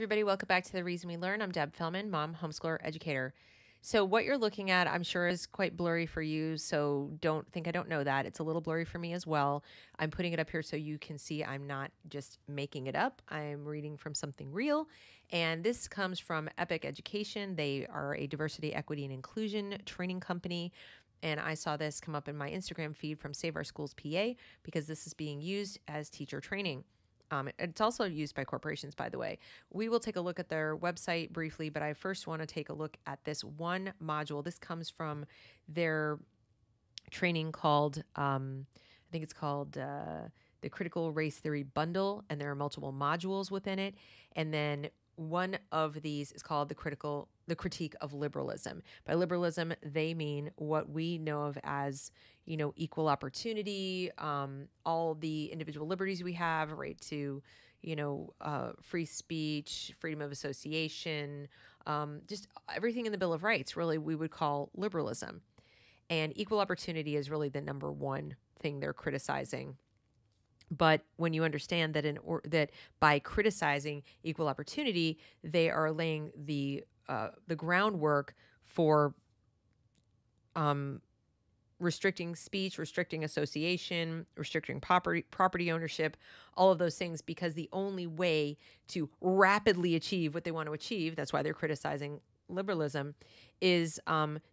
Everybody, welcome back to The Reason We Learn. I'm Deb Fellman, mom, homeschooler, educator. So, what you're looking at, I'm sure, is quite blurry for you. So, don't think I don't know that. It's a little blurry for me as well. I'm putting it up here so you can see I'm not just making it up. I'm reading from something real. And this comes from Epic Education. They are a diversity, equity, and inclusion training company. And I saw this come up in my Instagram feed from Save Our Schools PA because this is being used as teacher training. It's also used by corporations, by the way. We will take a look at their website briefly, but I first want to take a look at this one module. This comes from their training called, I think it's called the Critical Race Theory Bundle, and there are multiple modules within it. And then one of these is called the critique of liberalism. By liberalism, they mean what we know of as, equal opportunity, all the individual liberties we have, right to, free speech, freedom of association, just everything in the Bill of Rights, really, we would call liberalism. And equal opportunity is really the number one thing they're criticizing. But when you understand that that by criticizing equal opportunity, they are laying the groundwork for restricting speech, restricting association, restricting property ownership, all of those things, because the only way to rapidly achieve what they want to achieve, that's why they're criticizing liberalism, is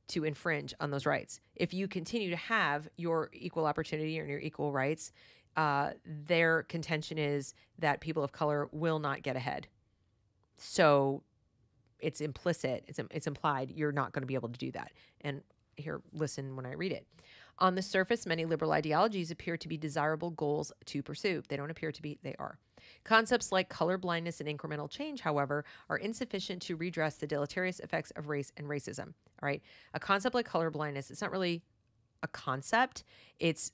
to infringe on those rights. If you continue to have your equal opportunity and your equal rights, their contention is that people of color will not get ahead. So it's implicit, it's implied you're not going to be able to do that. And here, listen when I read it. On the surface, many liberal ideologies appear to be desirable goals to pursue. They don't appear to be, they are. Concepts like color blindness and incremental change, however, are insufficient to redress the deleterious effects of race and racism. All right. A concept like color blindness, it's not really a concept. It's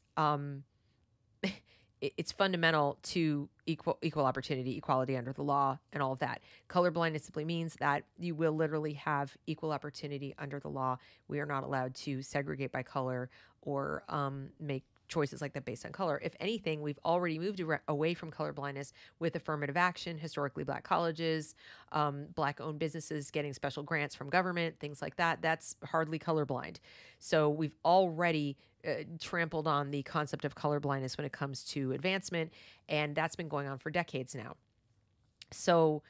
it's fundamental to equal opportunity, equality under the law, and all of that. Colorblindness simply means that you will literally have equal opportunity under the law. We are not allowed to segregate by color or make choices like that based on color. If anything, we've already moved away from colorblindness with affirmative action, historically black colleges, black-owned businesses getting special grants from government, things like that. That's hardly colorblind. So we've already trampled on the concept of colorblindness when it comes to advancement, and that's been going on for decades now. So,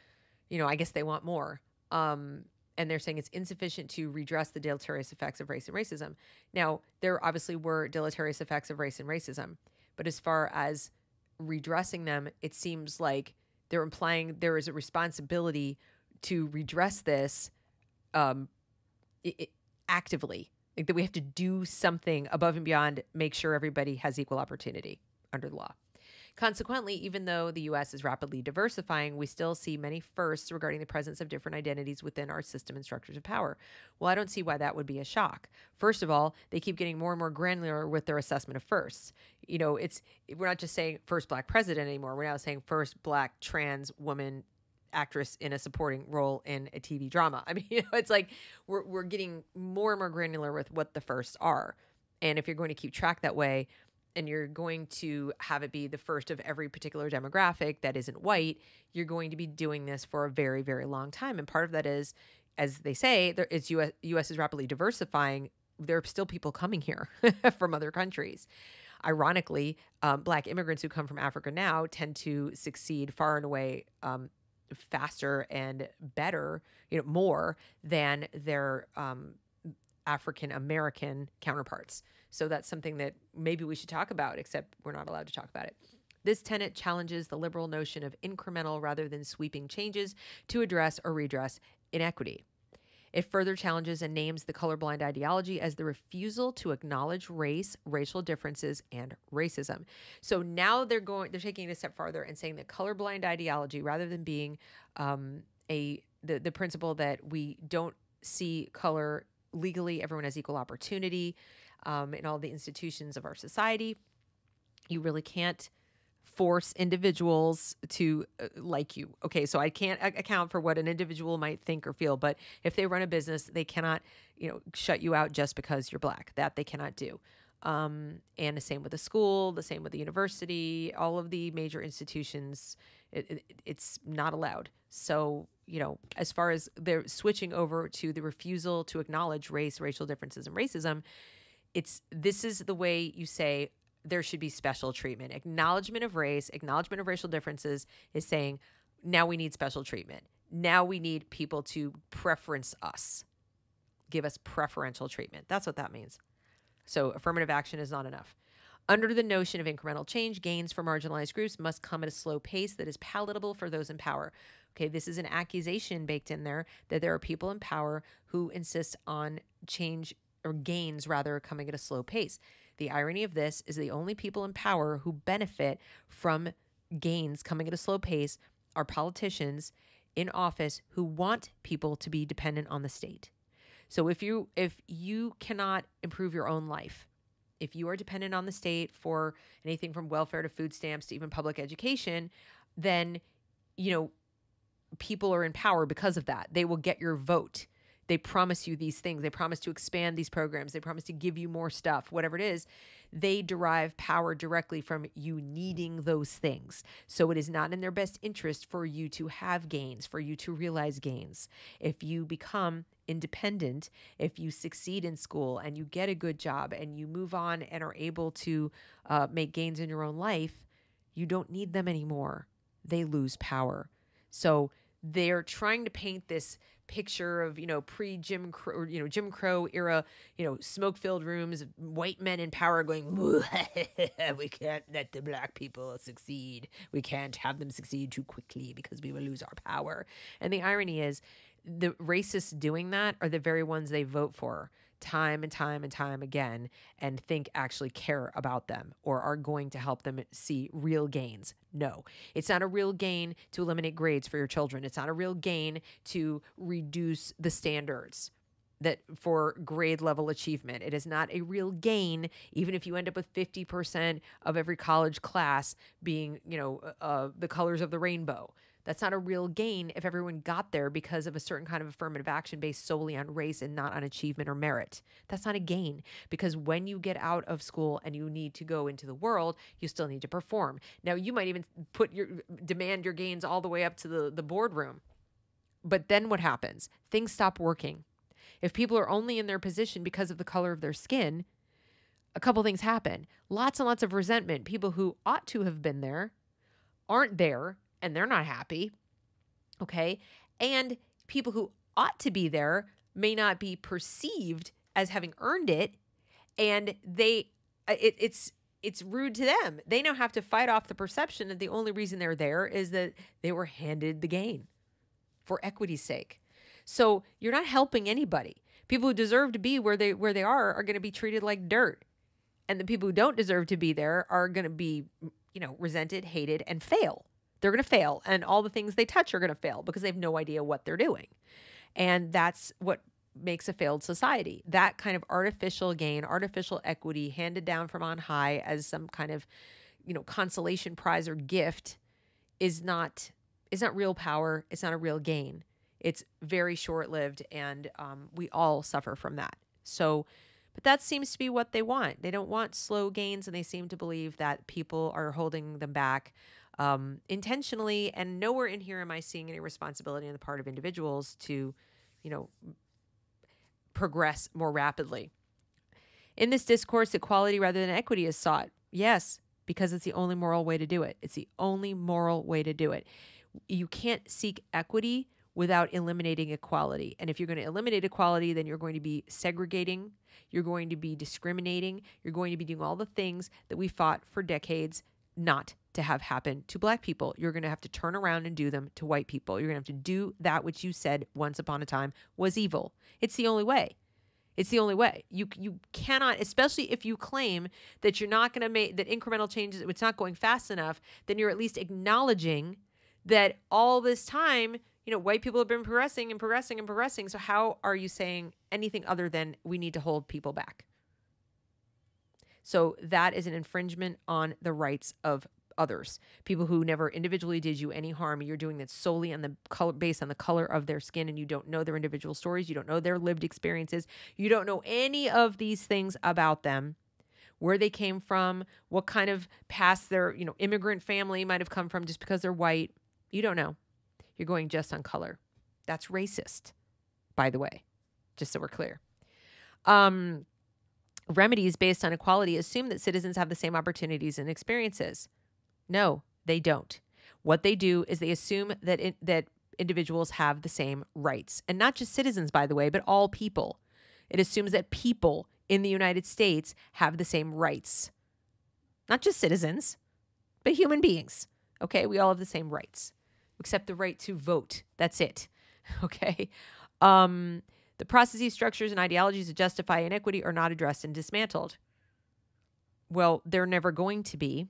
I guess they want more. And they're saying it's insufficient to redress the deleterious effects of race and racism. Now, there obviously were deleterious effects of race and racism, but as far as redressing them, it seems like they're implying there is a responsibility to redress this actively, like that we have to do something above and beyond make sure everybody has equal opportunity under the law. Consequently, even though the U.S. is rapidly diversifying, we still see many firsts regarding the presence of different identities within our system and structures of power. Well, I don't see why that would be a shock. First of all, they keep getting more and more granular with their assessment of firsts. We're not just saying first black president anymore. We're now saying first black trans woman actress in a supporting role in a TV drama. I mean, it's like we're getting more and more granular with what the firsts are. And if you're going to keep track that way, and you're going to have it be the first of every particular demographic that isn't white, you're going to be doing this for a very, very long time. And part of that is, as they say, U.S. is rapidly diversifying. There are still people coming here from other countries. Ironically, black immigrants who come from Africa now tend to succeed far and away faster and better, more than their African American counterparts. So that's something that maybe we should talk about, except we're not allowed to talk about it. This tenet challenges the liberal notion of incremental rather than sweeping changes to address or redress inequity. It further challenges and names the colorblind ideology as the refusal to acknowledge race, racial differences, and racism. So now they're taking it a step farther and saying that colorblind ideology, rather than being the principle that we don't see color legally, everyone has equal opportunity in all the institutions of our society. You really can't force individuals to like you. Okay, so I can't account for what an individual might think or feel, but if they run a business, they cannot, shut you out just because you're black. That they cannot do. And the same with the school, the same with the university, all of the major institutions, it's not allowed. So, as far as they're switching over to the refusal to acknowledge race, racial differences, and racism, this is the way you say there should be special treatment. Acknowledgement of race, acknowledgement of racial differences is saying, now we need special treatment. Now we need people to preference us, give us preferential treatment. That's what that means. So affirmative action is not enough. Under the notion of incremental change, gains for marginalized groups must come at a slow pace that is palatable for those in power. Okay, this is an accusation baked in there that there are people in power who insist on change or gains rather coming at a slow pace. The irony of this is the only people in power who benefit from gains coming at a slow pace are politicians in office who want people to be dependent on the state. So if you cannot improve your own life, if you are dependent on the state for anything from welfare to food stamps to even public education, then, people are in power because of that. They will get your vote. They promise you these things. They promise to expand these programs. They promise to give you more stuff, whatever it is. They derive power directly from you needing those things. So it is not in their best interest for you to have gains, for you to realize gains. If you become independent, if you succeed in school and you get a good job and you move on and are able to make gains in your own life, you don't need them anymore. They lose power. So they're trying to paint this picture of, pre-Jim Crow, or, Jim Crow era, smoke-filled rooms, white men in power going, we can't let the black people succeed. We can't have them succeed too quickly because we will lose our power. And the irony is the racists doing that are the very ones they vote for time and time and time again and think actually care about them or are going to help them see real gains. No, it's not a real gain to eliminate grades for your children. It's not a real gain to reduce the standards that for grade level achievement. It is not a real gain, even if you end up with 50% of every college class being, the colors of the rainbow. That's not a real gain if everyone got there because of a certain kind of affirmative action based solely on race and not on achievement or merit. That's not a gain because when you get out of school and you need to go into the world, you still need to perform. Now, you might even demand your gains all the way up to the boardroom. But then what happens? Things stop working. If people are only in their position because of the color of their skin, a couple things happen. Lots and lots of resentment. People who ought to have been there aren't there. And they're not happy, okay? And people who ought to be there may not be perceived as having earned it, and it's rude to them. They now have to fight off the perception that the only reason they're there is that they were handed the gain for equity's sake. So you're not helping anybody. People who deserve to be where they are going to be treated like dirt, and the people who don't deserve to be there are going to be, resented, hated, and fail. They're going to fail, and all the things they touch are going to fail because they have no idea what they're doing. And that's what makes a failed society. That kind of artificial gain, artificial equity handed down from on high as some kind of, consolation prize or gift is not real power. It's not a real gain. It's very short-lived, and we all suffer from that. So, but that seems to be what they want. They don't want slow gains, and they seem to believe that people are holding them back intentionally, and nowhere in here am I seeing any responsibility on the part of individuals to, progress more rapidly. In this discourse, equality rather than equity is sought. Yes, because it's the only moral way to do it. It's the only moral way to do it. You can't seek equity without eliminating equality. And if you're going to eliminate equality, then you're going to be segregating, you're going to be discriminating, you're going to be doing all the things that we fought for decades not to have happen to black people. You're going to have to turn around and do them to white people. You're going to have to do that which you said once upon a time was evil. It's the only way. It's the only way. You cannot, especially if you claim that you're not going to make, that incremental changes, it's not going fast enough, then you're at least acknowledging that all this time, white people have been progressing and progressing and progressing. So how are you saying anything other than we need to hold people back? So that is an infringement on the rights of others, people who never individually did you any harm. You're doing that solely on the color, based on the color of their skin, and you don't know their individual stories. You don't know their lived experiences. You don't know any of these things about them. where they came from, what kind of past their, immigrant family might have come from just because they're white. You don't know. You're going just on color. That's racist, by the way, just so we're clear. Remedies based on equality assume that citizens have the same opportunities and experiences. No, they don't. What they do is they assume that individuals have the same rights. And not just citizens, by the way, but all people. It assumes that people in the United States have the same rights. Not just citizens, but human beings. Okay, we all have the same rights, except the right to vote. That's it. Okay. The processes, structures, and ideologies that justify inequity are not addressed and dismantled. Well, they're never going to be.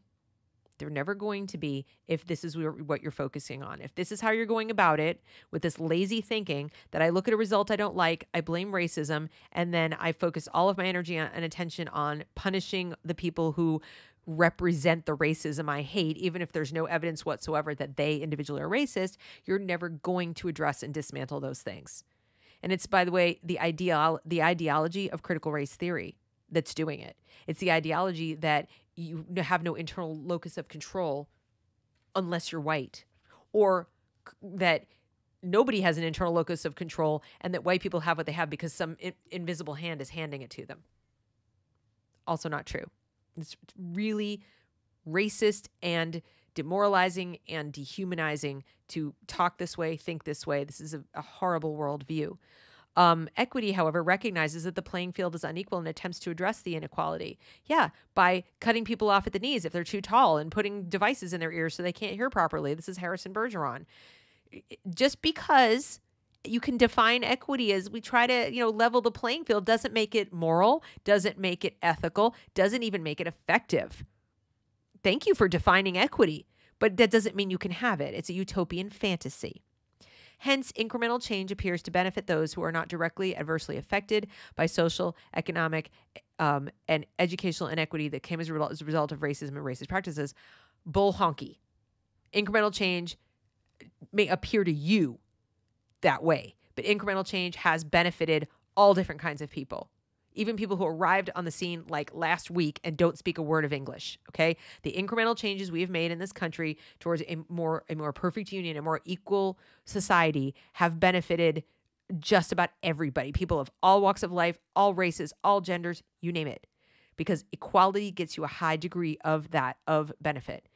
They're never going to be if this is what you're focusing on. If this is how you're going about it with this lazy thinking that I look at a result I don't like, I blame racism, and then I focus all of my energy and attention on punishing the people who represent the racism I hate, even if there's no evidence whatsoever that they individually are racist, you're never going to address and dismantle those things. And it's, by the way, the ideology of critical race theory that's doing it. It's the ideology that you have no internal locus of control unless you're white, or that nobody has an internal locus of control and that white people have what they have because some invisible hand is handing it to them. Also not true. It's really racist and demoralizing and dehumanizing to talk this way, think this way. This is a horrible worldview. Equity, however, recognizes that the playing field is unequal and attempts to address the inequality. Yeah, by cutting people off at the knees if they're too tall and putting devices in their ears so they can't hear properly. This is Harrison Bergeron. Just because you can define equity as we try to, level the playing field doesn't make it moral, doesn't make it ethical, doesn't even make it effective. Thank you for defining equity, but that doesn't mean you can have it. It's a utopian fantasy. Hence, incremental change appears to benefit those who are not directly adversely affected by social, economic, and educational inequity that came as a result of racism and racist practices. Bull honky. Incremental change may appear to you that way, but incremental change has benefited all different kinds of people. Even people who arrived on the scene like last week and don't speak a word of English, okay? The incremental changes we have made in this country towards a more perfect union, a more equal society have benefited just about everybody. People of all walks of life, all races, all genders, you name it. Because equality gets you a high degree of benefit.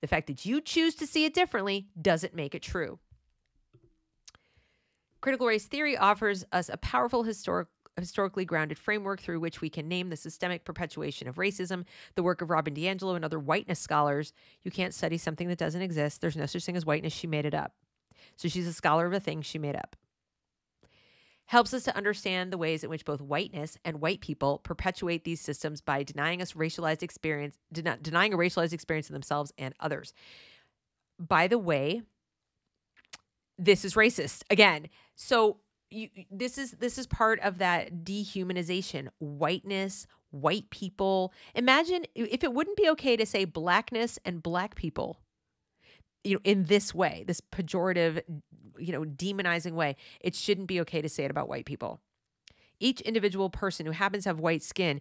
The fact that you choose to see it differently doesn't make it true. Critical race theory offers us a powerful historically grounded framework through which we can name the systemic perpetuation of racism, the work of Robin DiAngelo and other whiteness scholars. You can't study something that doesn't exist. There's no such thing as whiteness. She made it up. So she's a scholar of a thing she made up. Helps us to understand the ways in which both whiteness and white people perpetuate these systems by denying a racialized experience in themselves and others. By the way, this is racist again. So this is part of that dehumanization. Whiteness, white people. Imagine if it wouldn't be okay to say blackness and black people, in this way, this pejorative, demonizing way. It shouldn't be okay to say it about white people. Each individual person who happens to have white skin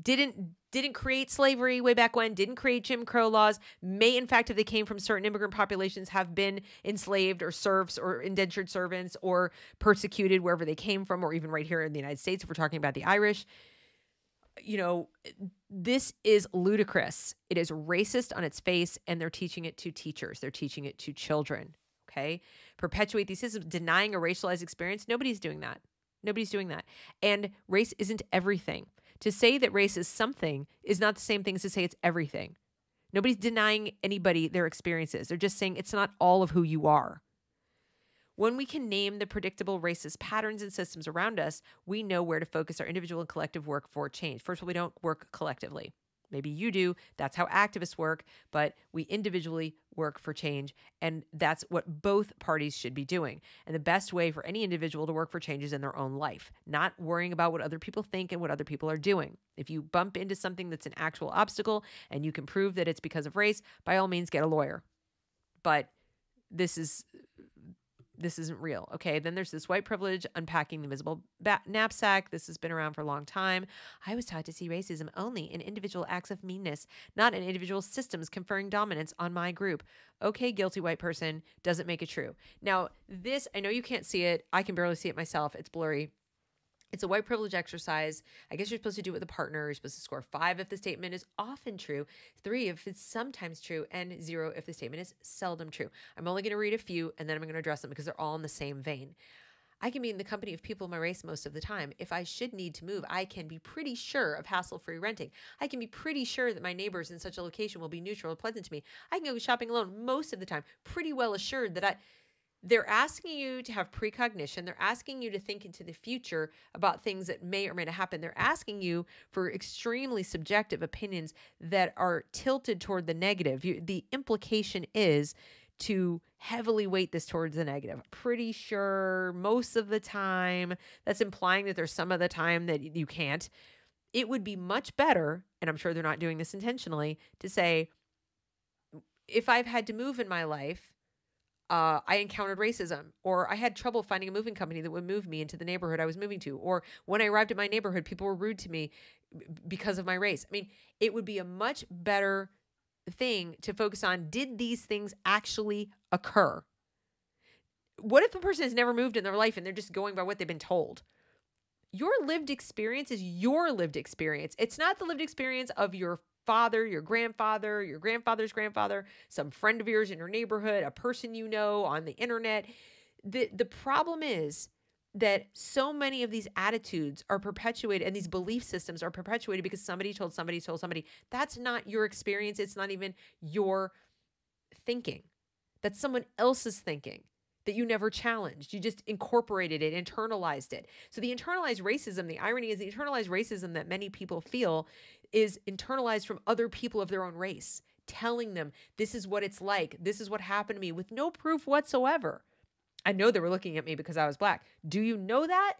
didn't create slavery way back when, didn't create Jim Crow laws, may in fact, if they came from certain immigrant populations, have been enslaved or serfs or indentured servants or persecuted wherever they came from, or even right here in the United States if we're talking about the Irish. This is ludicrous. It is racist on its face, and they're teaching it to teachers. They're teaching it to children, okay? Perpetuate these systems, denying a racialized experience. Nobody's doing that. Nobody's doing that. And race isn't everything. To say that race is something is not the same thing as to say it's everything. Nobody's denying anybody their experiences. They're just saying it's not all of who you are. When we can name the predictable racist patterns and systems around us, we know where to focus our individual and collective work for change. First of all, we don't work collectively. Maybe you do. That's how activists work, but we individually work for change, and that's what both parties should be doing. And the best way for any individual to work for change is in their own life, not worrying about what other people think and what other people are doing. If you bump into something that's an actual obstacle and you can prove that it's because of race, by all means, get a lawyer. But this is this isn't real. Okay. Then there's this white privilege unpacking the invisible knapsack. This has been around for a long time. I was taught to see racism only in individual acts of meanness, not in individual systems conferring dominance on my group. Okay, guilty white person, doesn't make it true. Now, this, I know you can't see it. I can barely see it myself. It's blurry. It's a white privilege exercise. I guess you're supposed to do it with a partner. You're supposed to score 5 if the statement is often true, 3 if it's sometimes true, and 0 if the statement is seldom true. I'm only going to read a few, and then I'm going to address them because they're all in the same vein. I can be in the company of people of my race most of the time. If I should need to move, I can be pretty sure of hassle-free renting. I can be pretty sure that my neighbors in such a location will be neutral and pleasant to me. I can go shopping alone most of the time, pretty well assured that they're asking you to have precognition. They're asking you to think into the future about things that may or may not happen. They're asking you for extremely subjective opinions that are tilted toward the negative. The implication is to heavily weight this towards the negative. Pretty sure most of the time. That's implying that there's some of the time that you can't. It would be much better, and I'm sure they're not doing this intentionally, to say, if I've had to move in my life, I encountered racism, or I had trouble finding a moving company that would move me into the neighborhood I was moving to, or when I arrived at my neighborhood, people were rude to me because of my race. I mean, it would be a much better thing to focus on, did these things actually occur? What if a person has never moved in their life and they're just going by what they've been told? Your lived experience is your lived experience. It's not the lived experience of your father, your grandfather's grandfather, some friend of yours in your neighborhood, a person you know on the internet. The problem is that so many of these attitudes are perpetuated and these belief systems are perpetuated because somebody told somebody told somebody. That's not your experience. It's not even your thinking. That's someone else's thinking that you never challenged. You just incorporated it, internalized it. So the internalized racism, the irony is the internalized racism that many people feel is internalized from other people of their own race, telling them this is what it's like. This is what happened to me with no proof whatsoever. I know they were looking at me because I was black. Do you know that?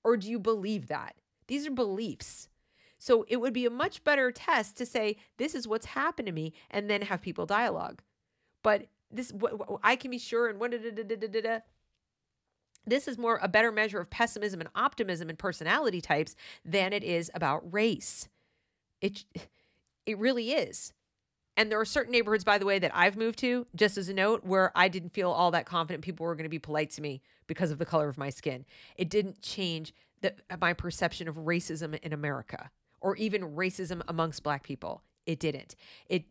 Or do you believe that? These are beliefs. So it would be a much better test to say, this is what's happened to me, and then have people dialogue. But this, I can be sure, and this is more a better measure of pessimism and optimism and personality types than it is about race. It really is. And there are certain neighborhoods, by the way, that I've moved to, just as a note, where I didn't feel all that confident people were going to be polite to me because of the color of my skin. It didn't change my perception of racism in America, or even racism amongst black people. It didn't. It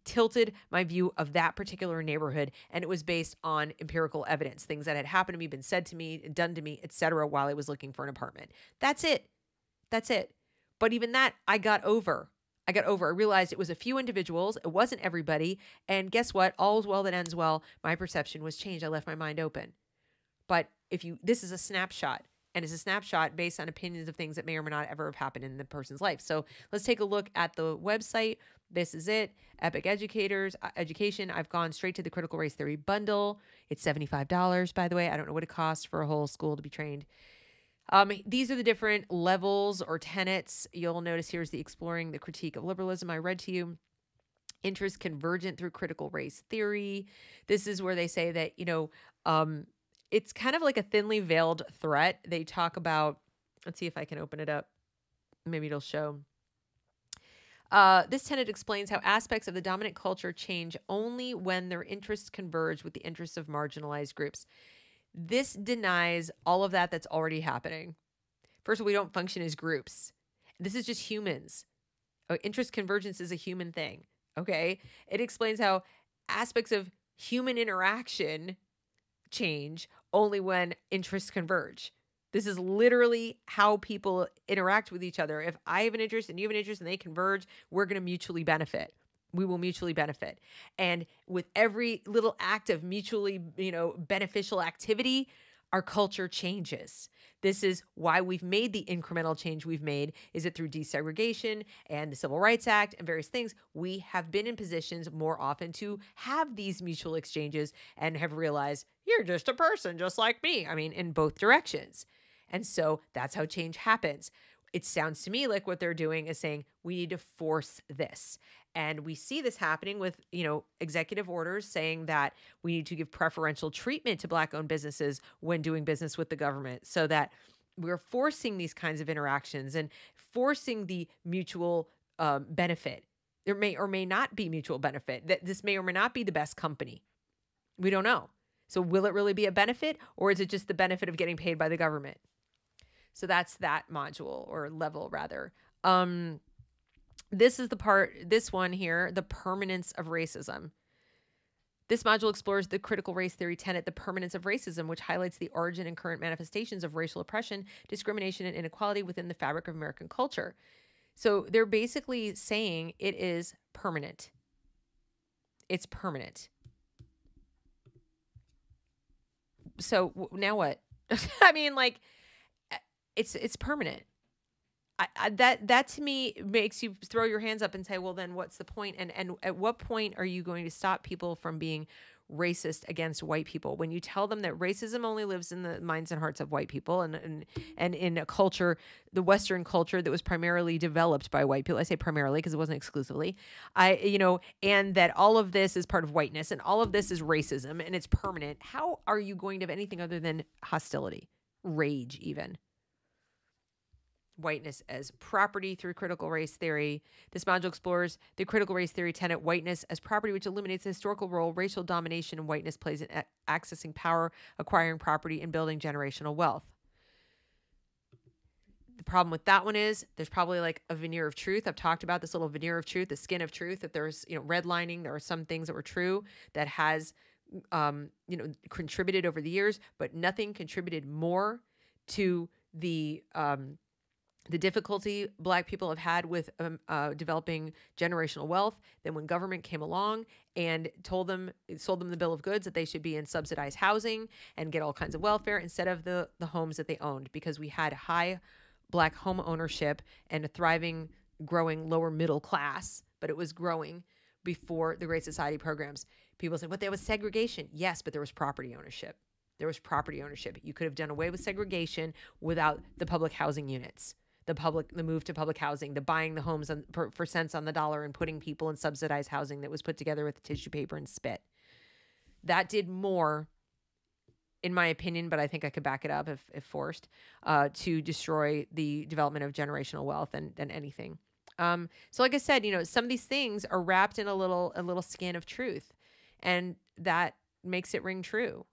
tilted my view of that particular neighborhood, and it was based on empirical evidence, things that had happened to me, been said to me, done to me, etc., while I was looking for an apartment. That's it. But even that, I got over. I realized it was a few individuals. It wasn't everybody. And guess what? All's well that ends well. My perception was changed. I left my mind open. But this is a snapshot. And it's a snapshot based on opinions of things that may or may not ever have happened in the person's life. So let's take a look at the website. This is it. Epic Education. I've gone straight to the critical race theory bundle. It's $75, by the way. I don't know what it costs for a whole school to be trained. These are the different levels or tenets. You'll notice here's the exploring the critique of liberalism I read to you. Interest convergent through critical race theory. This is where they say that, it's kind of like a thinly veiled threat. They talk about, let's see if I can open it up. Maybe it'll show. This tenet explains how aspects of the dominant culture change only when their interests converge with the interests of marginalized groups. This denies all of that's already happening. First of all, we don't function as groups. This is just humans. Interest convergence is a human thing, okay? It explains how aspects of human interaction change only when interests converge. This is literally how people interact with each other. If I have an interest and you have an interest and they converge, we're going to mutually benefit. We will mutually benefit. And with every little act of mutually, beneficial activity, our culture changes. This is why we've made the incremental change we've made. Is it through desegregation and the Civil Rights Act and various things? We have been in positions more often to have these mutual exchanges and have realized you're just a person just like me. I mean, in both directions. And so that's how change happens. It sounds to me like what they're doing is saying we need to force this. And we see this happening with, executive orders saying that we need to give preferential treatment to Black-owned businesses when doing business with the government, so that we're forcing these kinds of interactions and forcing the mutual benefit. There may or may not be mutual benefit. That this may or may not be the best company. We don't know. So will it really be a benefit, or is it just the benefit of getting paid by the government? So that's that module, or level rather. This is the part, this one here, the permanence of racism. This module explores the critical race theory tenet, the permanence of racism, which highlights the origin and current manifestations of racial oppression, discrimination, and inequality within the fabric of American culture. So they're basically saying it is permanent. It's permanent. So now what? I mean, like, it's permanent. That to me makes you throw your hands up and say, well, then what's the point? And at what point are you going to stop people from being racist against white people when you tell them that racism only lives in the minds and hearts of white people, and in a culture, the Western culture, that was primarily developed by white people? I say primarily because it wasn't exclusively. And that all of this is part of whiteness, and all of this is racism, and it's permanent. How are you going to have anything other than hostility, rage, even? Whiteness as property through critical race theory. This module explores the critical race theory tenet, whiteness as property, which eliminates the historical role racial domination and whiteness plays in accessing power, acquiring property, and building generational wealth. The problem with that one is there's probably like a veneer of truth. I've talked about this little veneer of truth, the skin of truth, that there's, redlining. There are some things that were true that has, contributed over the years, but nothing contributed more to the difficulty Black people have had with developing generational wealth than when government came along and sold them the bill of goods that they should be in subsidized housing and get all kinds of welfare instead of the homes that they owned, because we had high Black home ownership and a thriving, growing lower middle class, but it was growing before the Great Society programs. People say, but there was segregation. Yes, but there was property ownership. There was property ownership. You could have done away with segregation without the public housing units. The move to public housing, the buying the homes for cents on the dollar and putting people in subsidized housing that was put together with tissue paper and spit. That did more, in my opinion, but I think I could back it up if forced, to destroy the development of generational wealth than anything. So like I said, some of these things are wrapped in a little skin of truth, and that makes it ring true.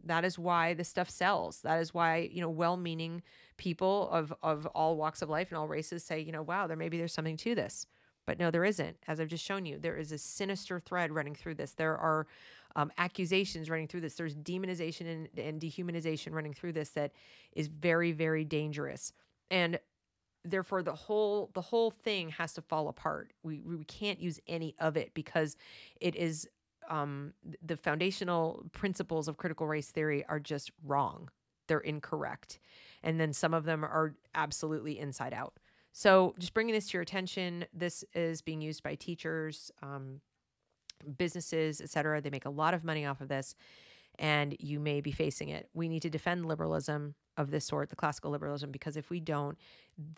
That is why this stuff sells. That is why, well-meaning people of all walks of life and all races say, wow, there's something to this. But no, there isn't. As I've just shown you, there is a sinister thread running through this. There are accusations running through this. There's demonization and dehumanization running through this that is very, very dangerous. And therefore, the whole thing has to fall apart. We can't use any of it because it is the foundational principles of critical race theory are just wrong. They're incorrect. And then some of them are absolutely inside out. So just bringing this to your attention, this is being used by teachers, businesses, etc. They make a lot of money off of this, and you may be facing it. We need to defend liberalism of this sort, the classical liberalism, because if we don't,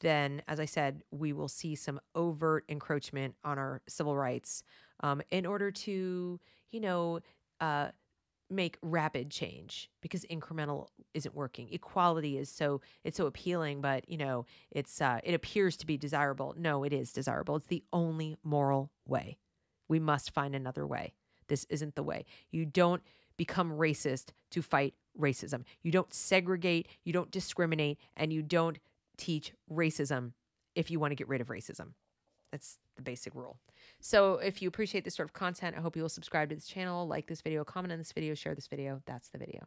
then, as I said, we will see some overt encroachment on our civil rights in order to, make rapid change, because incremental isn't working. Equality is so appealing, but it appears to be desirable. No, it is desirable. It's the only moral way. We must find another way. This isn't the way. You don't become racist to fight racism. You don't segregate, you don't discriminate, and you don't teach racism if you want to get rid of racism. That's the basic rule. So if you appreciate this sort of content, I hope you will subscribe to this channel, like this video, comment on this video, share this video. That's the video.